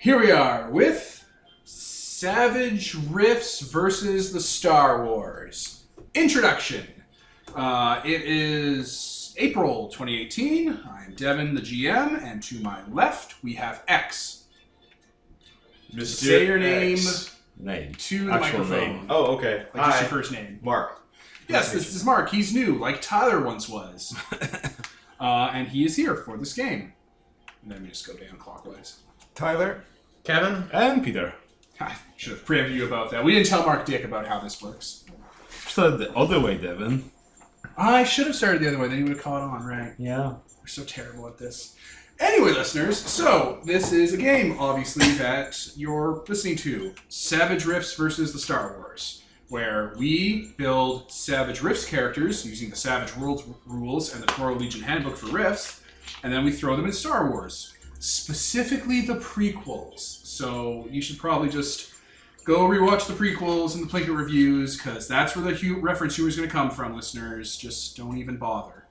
Here we are with Savage Riffs versus the Star Wars. Introduction. It is April 2018. I'm Devin, the GM, and to my left we have X. Mr. Say your name to the Actual microphone. name. Oh, okay. Like just your first name. Mark. Yes, this is Mark. He's new, like Tyler once was. And he is here for this game. And then we just go down clockwise. Tyler. Kevin. And Peter. I should have preempted you about that. We didn't tell Mark Dick about how this works. Started the other way, Devin. I should have started the other way, then he would have caught on, right? Yeah. We're so terrible at this. Anyway, listeners, so this is a game, obviously, that you're listening to. Savage Riffs versus the Star Wars, where we build Savage Riffs characters using the Savage Worlds rules and the Toro Legion Handbook for Riffs, and then we throw them in Star Wars. Specifically the prequels. So you should probably just go rewatch the prequels and the Plinkett reviews, because that's where the reference humor is going to come from, listeners. Just don't even bother.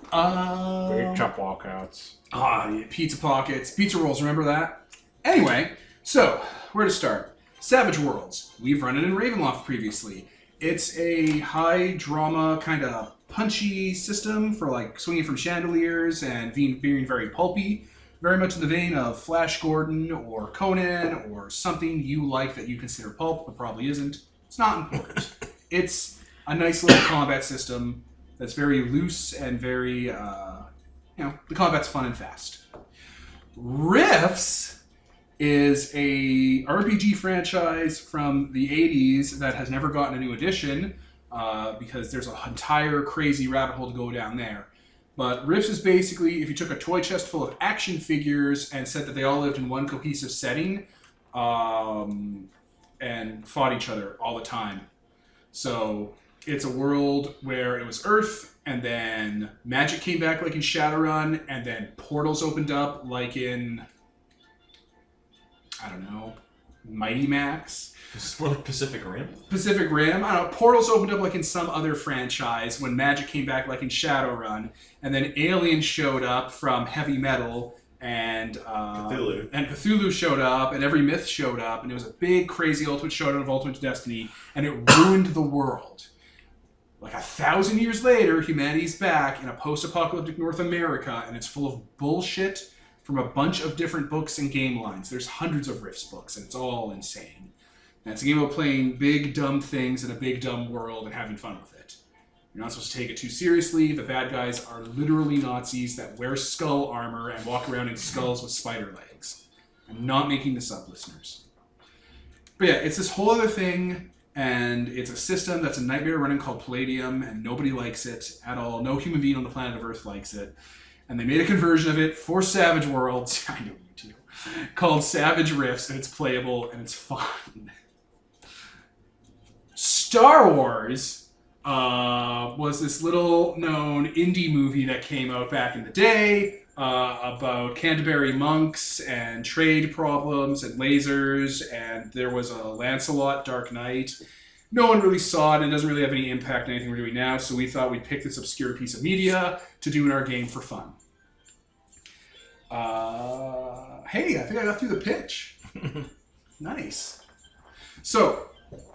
Big chop walkouts. Yeah, pizza pockets, pizza rolls, remember that? Anyway, so, where to start? Savage Worlds. We've run it in Ravenloft previously. It's a high drama, kind of punchy system for like swinging from chandeliers and being very pulpy. Very much in the vein of Flash Gordon or Conan or something you like that you consider pulp, but probably isn't. It's not important. It's a nice little combat system that's very loose and very, the combat's fun and fast. Rifts is a RPG franchise from the 80s that has never gotten a new edition because there's an entire crazy rabbit hole to go down there. But Rifts is basically if you took a toy chest full of action figures and said that they all lived in one cohesive setting and fought each other all the time. So it's a world where it was Earth, and then magic came back like in Shadowrun, and then portals opened up like in, I don't know, Mighty Max. This is more like Pacific Rim. Pacific Rim. I don't know. Portals opened up like in some other franchise when magic came back like in Shadowrun. And then aliens showed up from heavy metal and Cthulhu. And Cthulhu showed up and every myth showed up. And it was a big, crazy ultimate showdown of Ultimate Destiny. And it ruined the world. Like 1,000 years later, humanity's back in a post-apocalyptic North America. And it's full of bullshit from a bunch of different books and game lines. There's hundreds of Rifts books and it's all insane. And it's a game about playing big, dumb things in a big, dumb world and having fun with it. You're not supposed to take it too seriously. The bad guys are literally Nazis that wear skull armor and walk around in skulls with spider legs. I'm not making this up, listeners. But yeah, it's this whole other thing, and it's a system that's a nightmare running called Palladium, and nobody likes it at all. No human being on the planet of Earth likes it. And they made a conversion of it for Savage Worlds, I know you too, called Savage Rifts, and it's playable, and it's fun. Star Wars was this little known indie movie that came out back in the day about Canterbury monks and trade problems and lasers, and there was a Lancelot Dark Knight. No one really saw it and it doesn't really have any impact on anything we're doing now, so we thought we'd pick this obscure piece of media to do in our game for fun. Hey, I think I got through the pitch. Nice. So,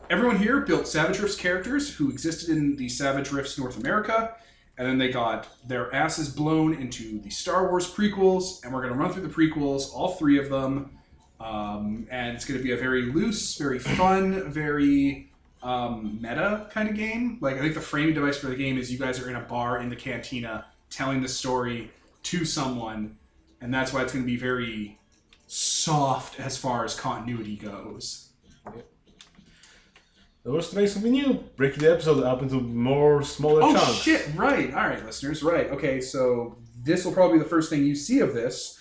everyone here built Savage Rifts characters who existed in the Savage Rifts North America, and then they got their asses blown into the Star Wars prequels, and we're going to run through the prequels, all three of them, and it's going to be a very loose, very fun, very meta kind of game. Like, I think the framing device for the game is you guys are in a bar in the cantina telling the story to someone, and that's why it's going to be very soft as far as continuity goes. That was to make something new. Break the episode up into more smaller chunks. Oh shit, right. Alright, listeners, right. Okay, so this will probably be the first thing you see of this.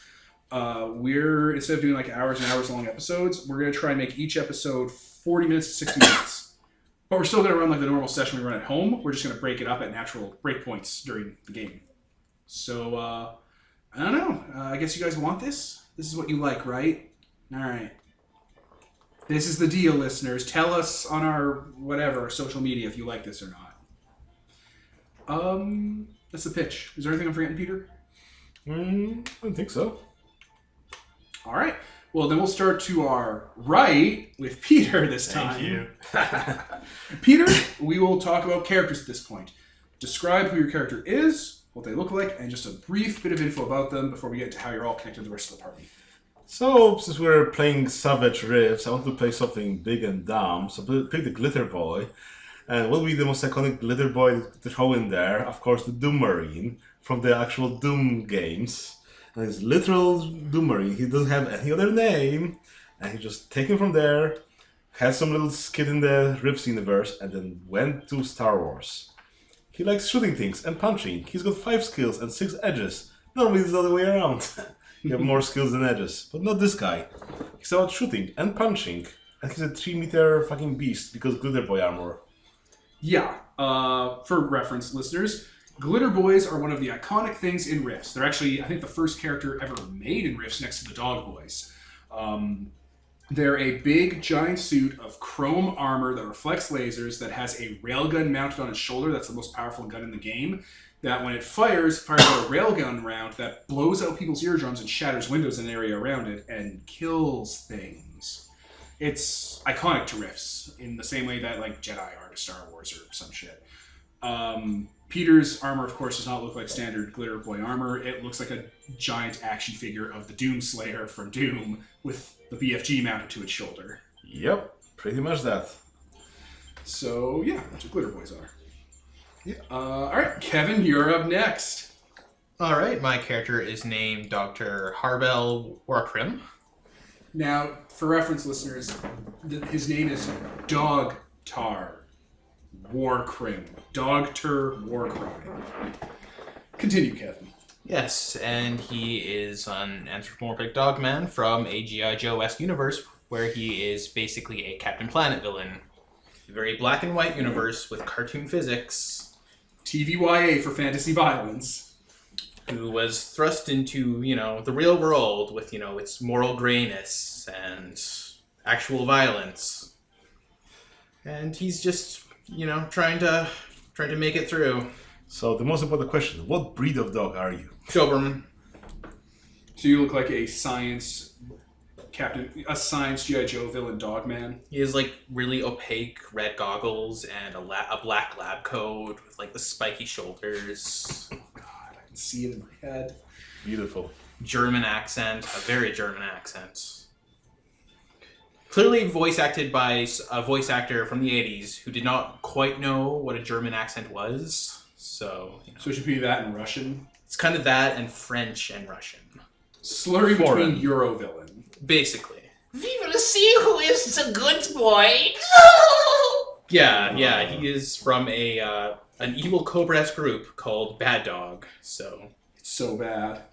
We're, instead of doing like hours and hours long episodes, we're going to try and make each episode 40 minutes to 60 minutes. But we're still going to run like the normal session we run at home. We're just going to break it up at natural breakpoints during the game. So, I don't know. I guess you guys want this? This is what you like, right? Alright. This is the deal, listeners. Tell us on our, whatever, social media if you like this or not. That's the pitch. Is there anything I'm forgetting, Peter? I don't think so. All right. Well, then we'll start to our right with Peter this time. Thank you. Peter, we will talk about characters at this point. Describe who your character is, what they look like, and just a brief bit of info about them before we get into how you're all connected to the rest of the party. So, since we're playing Savage Rifts, I want to play something big and dumb. So, pick the Glitter Boy. And what will be the most iconic Glitter Boy to throw in there? Of course, the Doom Marine from the actual Doom games. And it's literal Doom Marine. He doesn't have any other name. And he just take him from there, has some little skid in the Rifts universe, and then went to Star Wars. He likes shooting things and punching. He's got 5 skills and 6 edges. Normally it's the other way around. You have more skills than edges. But not this guy. He's about shooting and punching. And he's a 3-meter fucking beast because Glitter Boy armor. Yeah, for reference, listeners, Glitter Boys are one of the iconic things in Rifts. They're actually, I think, the first character ever made in Rifts next to the Dog Boys. They're a big, giant suit of chrome armor that reflects lasers that has a railgun mounted on its shoulder. That's the most powerful gun in the game. That when it fires out a railgun round that blows out people's eardrums and shatters windows in the area around it and kills things. It's iconic to Rifts in the same way that like Jedi are to Star Wars or some shit. Peter's armor, of course, does not look like standard Glitter Boy armor. It looks like a giant action figure of the Doom Slayer from Doom with the BFG mounted to its shoulder. Yep, pretty much that. So, yeah, that's what Glitter Boys are. Yeah. Alright, Kevin, you're up next. Alright, my character is named Dr. Harbel Warkrim. Now, for reference, listeners, his name is Dogtar Warkrim. Dogtar Warkrim. Continue, Kevin. Yes, and he is an anthropomorphic dogman from a G.I. Joe-esque universe where he is basically a Captain Planet villain. A very black and white universe with cartoon physics. TVYA for fantasy violence. Who was thrust into, the real world with, its moral grayness and actual violence. And he's just, trying to make it through. So the most important question, what breed of dog are you? Doberman. So you look like a science G.I. Joe villain dog man. He has really opaque red goggles and a black lab coat with the spiky shoulders. God, I can see it in my head. Beautiful. German accent, a very German accent. Clearly voice acted by a voice actor from the 80s who did not quite know what a German accent was. So it should be that in Russian? It's kind of that and French and Russian. Slurry between Euro villain. Basically. We will see who is the good boy. Yeah, he is from an evil Cobra-esque group called Bad Dog, so... It's so bad.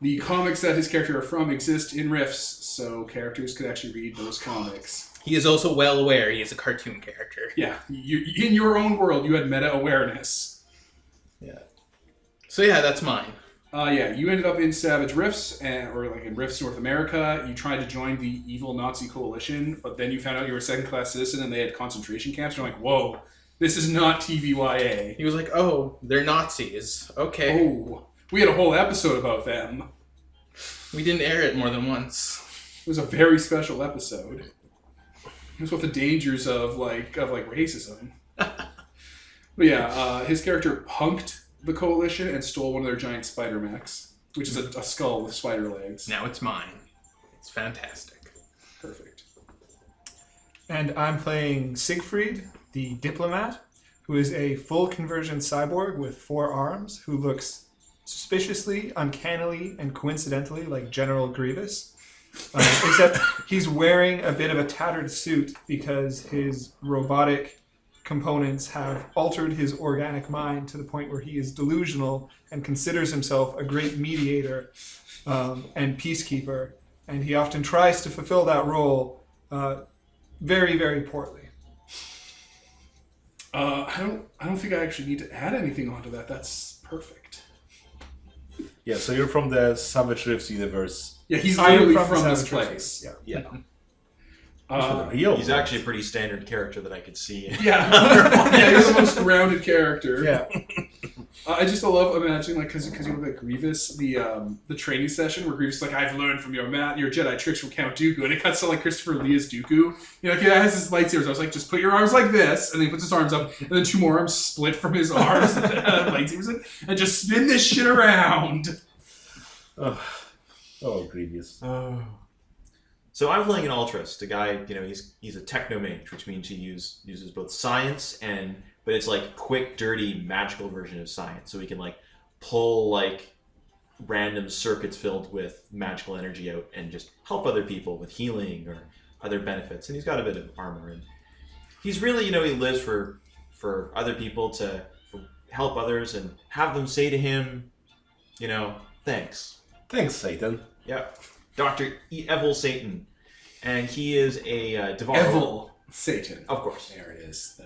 The comics that his character are from exist in Rifts, so characters could actually read those comics. He is also well aware he is a cartoon character. Yeah, in your own world, you had meta-awareness. Yeah. So yeah, that's mine. You ended up in Savage Rifts, or in Rifts North America. You tried to join the evil Nazi coalition, but then you found out you were a second-class citizen and they had concentration camps. You're like, whoa, this is not TVYA. He was like, oh, they're Nazis. Okay. Oh, we had a whole episode about them. We didn't air it more than once. It was a very special episode. It was about the dangers of racism. But yeah, his character punked the coalition and stole one of their giant spider mechs, which is a skull with spider legs. Now it's mine. It's fantastic. Perfect. And I'm playing Siegfried, the diplomat, who is a full conversion cyborg with 4 arms, who looks suspiciously, uncannily, and coincidentally like General Grievous. Except he's wearing a bit of a tattered suit because his robotic components have altered his organic mind to the point where he is delusional and considers himself a great mediator and peacekeeper, and he often tries to fulfill that role very, very poorly. I don't think I actually need to add anything onto that. That's perfect. Yeah, so you're from the Savage Rifts universe. Yeah, he's I am literally from this Savage place. Rifts. Yeah. He's actually a pretty standard character that I could see. Yeah, he's the most grounded character. Yeah. I just love imagining, like, because you look like Grievous, the training session where Grievous is like, I've learned from your Jedi tricks from Count Dooku, and it cuts to like Christopher Lee's Dooku. You know, like, he has his lightsabers. I was like, just put your arms like this, and then he puts his arms up, and then 2 more arms split from his arms, and lightsabers in, and just spin this shit around. Oh, Grievous. So I'm playing an Ultras. The guy, he's a technomage, which means he uses both science but it's like quick, dirty, magical version of science. So he can like pull like random circuits filled with magical energy out and just help other people with healing or other benefits. And he's got a bit of armor, and he's really, he lives for other people to help others and have them say to him, thanks. Thanks, Satan. Yeah. Dr. Evil Satan. And he is a Devar. Evil Satan. Of course. There it is.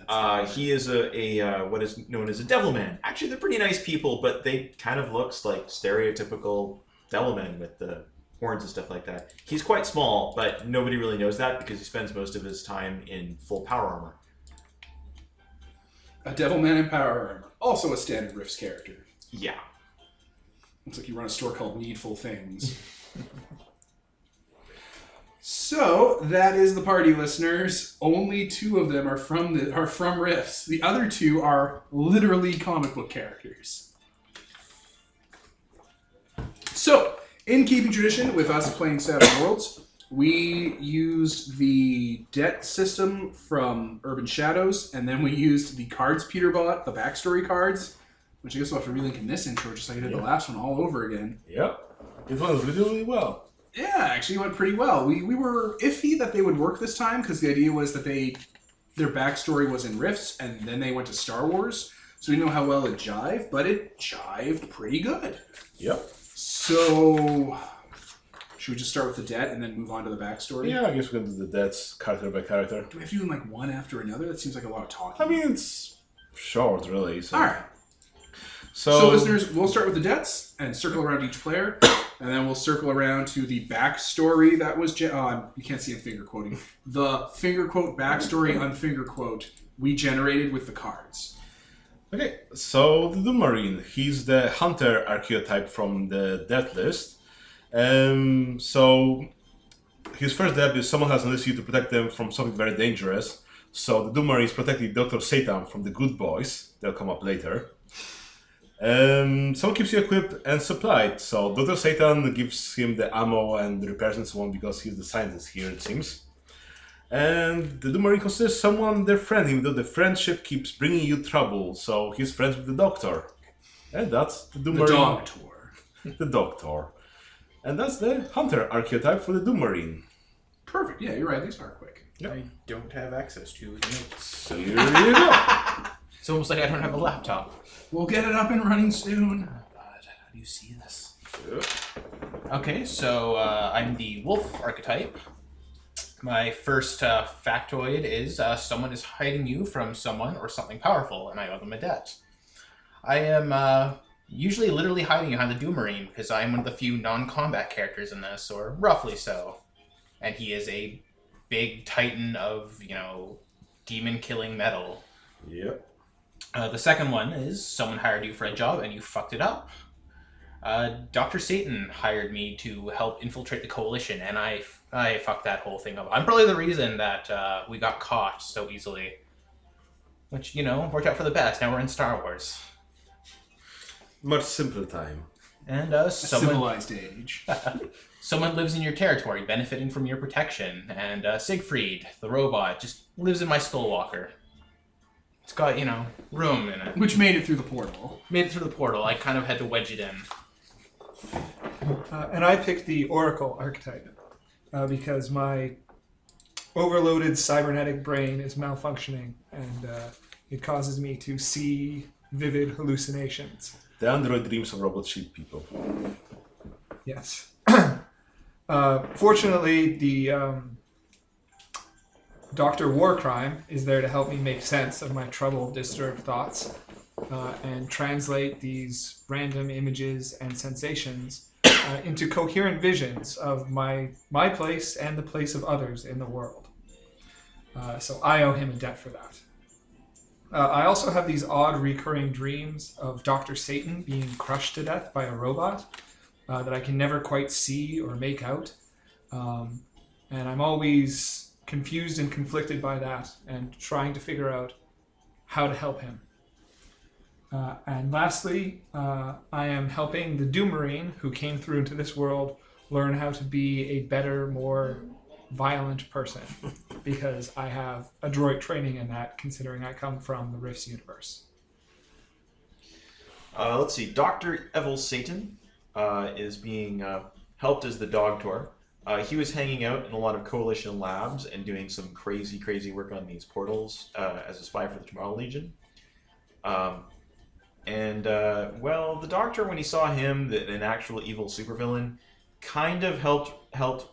He is a what is known as a devil man. Actually, they're pretty nice people, but they kind of looks like stereotypical devil men with the horns and stuff like that. He's quite small, but nobody really knows that because he spends most of his time in full power armor. A devil man in power armor. Also a standard Rifts character. Yeah. Looks like you run a store called Needful Things. So that is the party, listeners. Only 2 of them are from Rifts. The other 2 are literally comic book characters. So, in keeping tradition with us playing Savage Worlds, we used the debt system from Urban Shadows, and then we used the cards Peter bought, the backstory cards, which I guess we'll have to relink in this intro, just like I did the last one all over again. Yep. It went really well. Yeah, actually went pretty well. We were iffy that they would work this time, because the idea was that their backstory was in Rifts, and then they went to Star Wars, so we didn't know how well it jived, but it jived pretty good. Yep. So, should we just start with the debt and then move on to the backstory? Yeah, I guess we can do the debts character by character. Do we have to do them like one after another? That seems like a lot of talking. I mean, it's short, really. So. All right. So, listeners, we'll start with the debts and circle around each player, and then we'll circle around to the backstory that was... you can't see him finger quoting. The finger quote backstory unfinger quote we generated with the cards. Okay, so the Doom Marine, he's the hunter archetype from the death list. So his first debt is someone has enlisted you to protect them from something very dangerous. So the Doom Marine is protecting Dr. Satan from the good boys. They'll come up later. Someone keeps you equipped and supplied. So Dr. Satan gives him the ammo and the repairs and so on because he's the scientist here, it seems. And the Doom Marine considers someone their friend, even though the friendship keeps bringing you trouble. So he's friends with the Doctor. And that's the Doom Marine. Doctor. The Doctor. And that's the hunter archetype for the Doom Marine. Perfect. Yeah, you're right. These are quick. Yep. I don't have access to the notes. So here you go. It's almost like I don't have a laptop. We'll get it up and running soon. Oh God, how do you see this? Okay, so I'm the wolf archetype. My first factoid is someone is hiding you from someone or something powerful, and I owe them a debt. I am usually literally hiding behind the Doom Marine because I am one of the few non-combat characters in this, or roughly so. And he is a big titan of, demon-killing metal. Yep. The second one is someone hired you for a job and you fucked it up. Dr. Satan hired me to help infiltrate the Coalition, and I fucked that whole thing up. I'm probably the reason that we got caught so easily. Which, worked out for the best. Now we're in Star Wars. Much simpler time. And A civilized age. someone lives in your territory, benefiting from your protection. And Siegfried, the robot, just lives in my Skullwalker. It's got, room in it. Which made it through the portal. Made it through the portal. I kind of had to wedge it in. And I picked the Oracle archetype because my overloaded cybernetic brain is malfunctioning and it causes me to see vivid hallucinations. The android dreams of robot sheep people. Yes. Fortunately, the Dr. Warcrime is there to help me make sense of my troubled, disturbed thoughts and translate these random images and sensations into coherent visions of my place and the place of others in the world. So I owe him a debt for that. I also have these odd recurring dreams of Dr. Satan being crushed to death by a robot that I can never quite see or make out. And I'm always confused and conflicted by that and trying to figure out how to help him. And lastly, I am helping the Doom Marine who came through into this world learn how to be a better, more violent person because I have adroit training in that, considering I come from the Rifts universe. Let's see. Dr. Evil Satan is being helped as the Dog Tour. He was hanging out in a lot of Coalition labs and doing some crazy, crazy work on these portals as a spy for the Tomorrow Legion. Well, the Doctor, when he saw him, an actual evil supervillain, kind of helped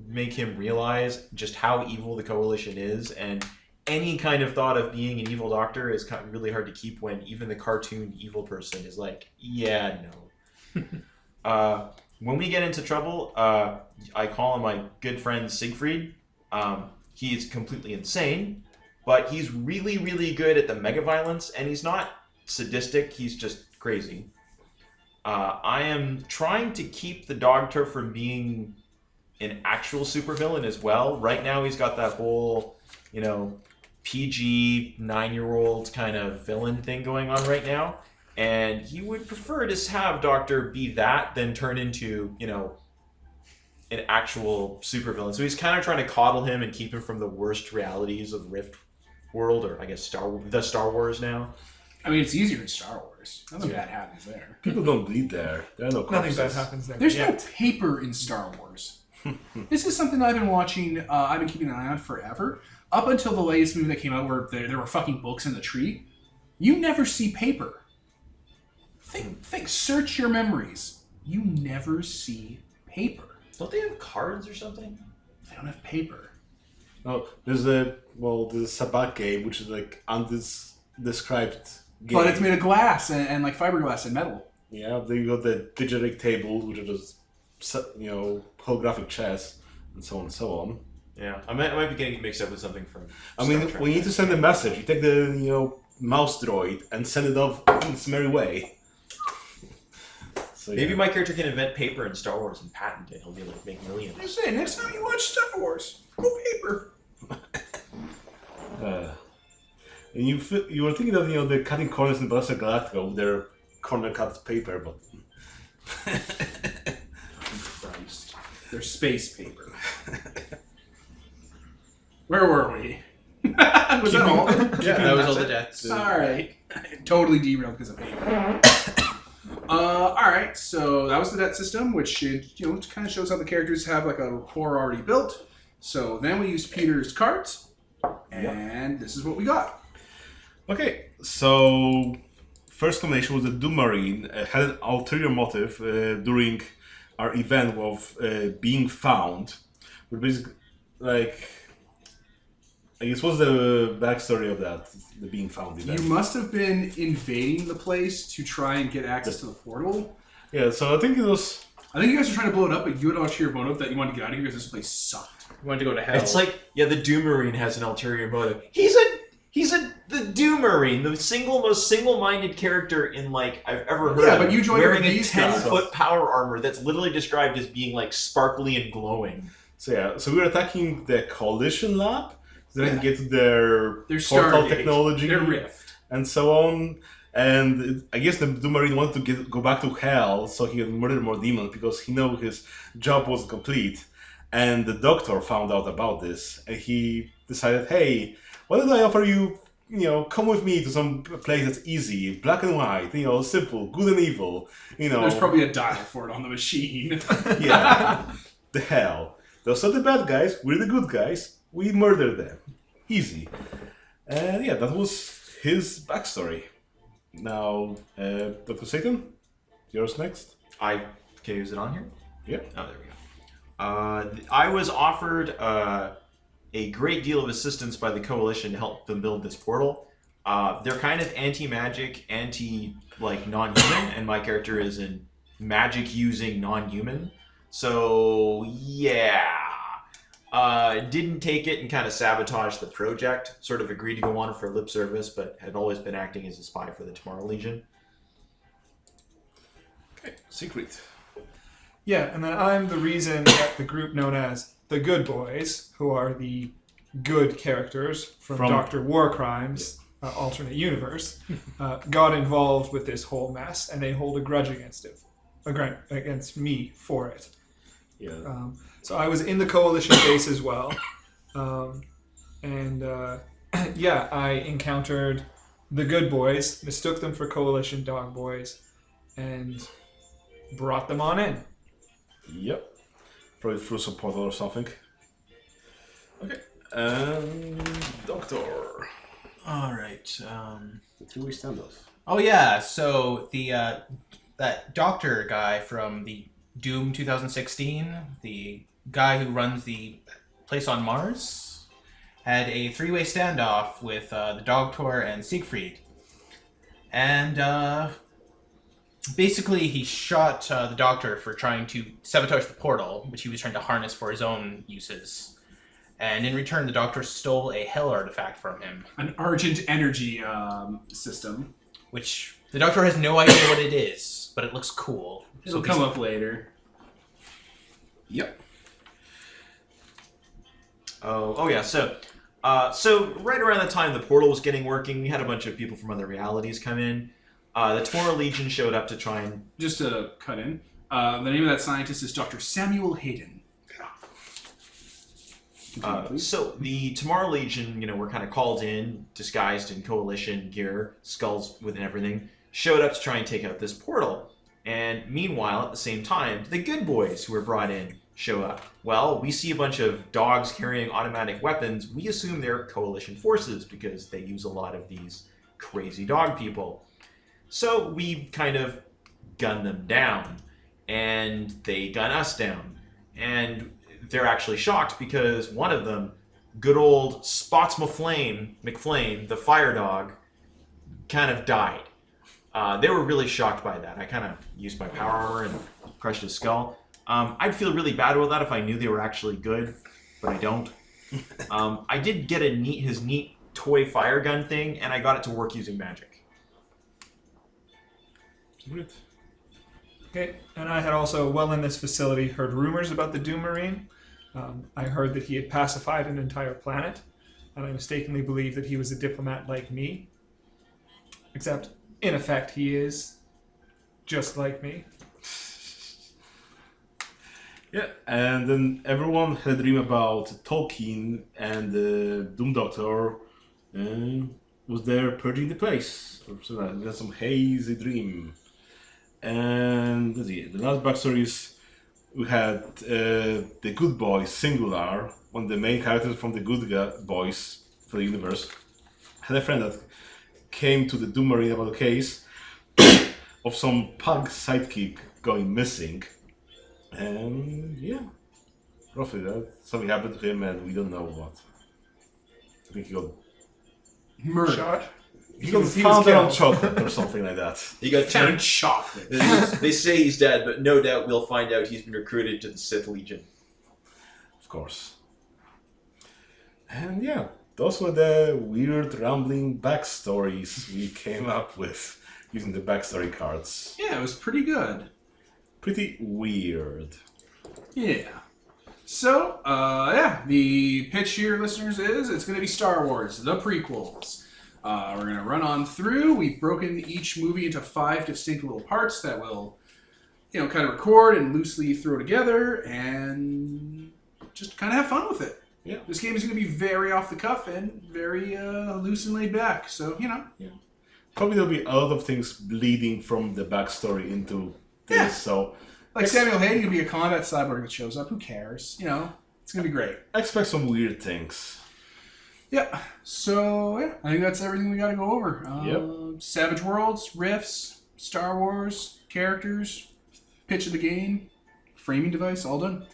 make him realize just how evil the Coalition is, and any kind of thought of being an evil Doctor is kind of really hard to keep when even the cartoon evil person is like, yeah, no. When we get into trouble, I call on my good friend Siegfried. He's completely insane, but he's really, really good at the mega violence, and he's not sadistic, he's just crazy. I am trying to keep the Doctor from being an actual supervillain as well. Right now he's got that whole, PG 9-year-old kind of villain thing going on right now. And he would prefer to have Doctor be that than turn into, an actual supervillain. So he's kind of trying to coddle him and keep him from the worst realities of the Rift world, or I guess the Star Wars now. I mean, it's easier in Star Wars. Nothing bad happens there. People don't bleed there. There are no corpses. Nothing bad happens there. There's no paper in Star Wars. This is something I've been watching, I've been keeping an eye on forever. Up until the latest movie that came out where there were fucking books in the tree, you never see paper. Think, search your memories. You never see paper. Don't they have cards or something? They don't have paper. No, there's a Sabak game, which is like undescribed game. But it's made of glass and like fiberglass and metal. Yeah, then you got the Digitic tables, which are just, holographic chess, and so on and so on. Yeah, I might be getting it mixed up with something from I mean, Star Trek. when you need to send a message, you take the, mouse droid and send it off in its merry way. So, Maybe my character can invent paper in Star Wars and patent it. He'll be able to make millions. I say, next time you watch Star Wars, go paper. And you were thinking of, the cutting corners in Battlestar Galactica with their corner cut paper, but... Christ. They're space paper. Where were we? Was that all? Yeah, that was all the deaths. Alright. Totally derailed because of paper. Alright, so that was the debt system, which kind of shows how the characters have like a rapport already built. So then we used Peter's cards, and this is what we got. Okay, so first combination was the Doom Marine. Had an ulterior motive during our event of being found. But basically, I guess what's the backstory of that, the being found event? You must have been invading the place to try and get access to the portal. Yeah, so I think it was... I think you guys were trying to blow it up, but you had ulterior motive that you wanted to get out of here because this place sucked. You wanted to go to hell. It's like, the Doom Marine has an ulterior motive. He's the Doom Marine, the most single-minded character in I've ever heard. Yeah, of, but you joined wearing a these guys. 10-foot power armor that's literally described as being sparkly and glowing. So we were attacking the Coalition lab, so they can get to their portal Stargate, technology, their Rift, and so on. And I guess the Doom Marine wanted to go back to hell so he could murder more demons because he knew his job was complete. And the Doctor found out about this, and he decided, hey, why don't I offer you, come with me to some place that's easy, black and white, simple, good and evil, There's probably a dial for it on the machine. Yeah, the hell. Those are the bad guys, we're the good guys, we murder them. Easy. And yeah, that was his backstory. Now, Dr. Satan, yours next. Is it on here? Yeah. Oh, there we go. I was offered a great deal of assistance by the Coalition to help them build this portal. They're kind of anti-magic, non-human, and my character is an magic-using non-human. So, yeah. Didn't take it and kind of sabotaged the project. Sort of agreed to go on for lip service, but had always been acting as a spy for the Tomorrow Legion. Okay, secret. Yeah, and then I'm the reason that the group known as the Good Boys, who are the good characters from Dr. Warcrime's alternate universe, got involved with this whole mess, and they hold a grudge against me for it. Yeah. So I was in the coalition base as well, and yeah, I encountered the Good Boys, mistook them for coalition dog boys, and brought them on in. Yep. Probably through some portal or something. Okay. Doctor. All right. 3-way standoff. Oh yeah. So the that doctor guy from the Doom 2016, the guy who runs the place on Mars, had a 3-way standoff with the Doctor and Siegfried, and basically he shot the Doctor for trying to sabotage the portal, which he was trying to harness for his own uses. And in return, the Doctor stole a hell artifact from him. An Argent energy system. Which the Doctor has no idea what it is, but it looks cool. It'll come up later. Yep. Oh yeah. So right around the time the portal was getting working, we had a bunch of people from other realities come in. The Tomorrow Legion showed up to try and... Just to cut in, the name of that scientist is Dr. Samuel Hayden. So the Tomorrow Legion, were kind of called in, disguised in coalition gear, skulls with and everything, showed up to try and take out this portal. And meanwhile, at the same time, the Good Boys who were brought in show up. Well, we see a bunch of dogs carrying automatic weapons. We assume they're coalition forces because they use a lot of these crazy dog people. So we kind of gun them down, and they gun us down. And they're actually shocked because one of them, good old Spots McFlame, the fire dog, kind of died. They were really shocked by that. I kind of used my power armor and crushed his skull. I'd feel really bad about that if I knew they were actually good, but I don't. I did get his neat toy fire gun thing, and I got it to work using magic. Great. Okay, and I had also, while in this facility, heard rumors about the Doom Marine. I heard that he had pacified an entire planet, and I mistakenly believed that he was a diplomat like me. Except, in effect, he is just like me. Yeah, and then everyone had a dream about Tolkien, and the Doom Doctor was there purging the place. So that's some hazy dream. And let's see, the last backstory is we had the Good Boys, singular, one of the main characters from the Good Boys for the universe, had a friend that came to the Doom Marine about a case of some pug sidekick going missing. And yeah, roughly that. Something happened to him and we don't know what. I think he got Murder. Shot? He got was found on killed. chocolate or something like that. He got Found chocolate. They say he's dead, but no doubt we'll find out he's been recruited to the Sith Legion. Of course. And yeah, those were the weird rambling backstories we came up with using the backstory cards. Yeah, it was pretty good. Pretty weird. Yeah. So, yeah, the pitch here, listeners, is it's going to be Star Wars, the prequels. We're going to run on through. We've broken each movie into 5 distinct little parts that we'll, kind of record and loosely throw together and just kind of have fun with it. Yeah. This game is going to be very off the cuff and very loose and laid back. So, Yeah. Probably there'll be a lot of things bleeding from the backstory into this, Yeah. so... Like Samuel Hayden could be a combat cyborg that shows up. Who cares? It's going to be great. Expect some weird things. Yeah. So, yeah, I think that's everything we got to go over. Savage Worlds, riffs, Star Wars, characters, pitch of the game, framing device, all done.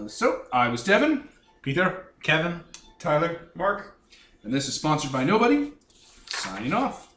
So, I was Devin. Peter? Kevin? Tyler? Mark? And this is sponsored by Nobody. Signing off.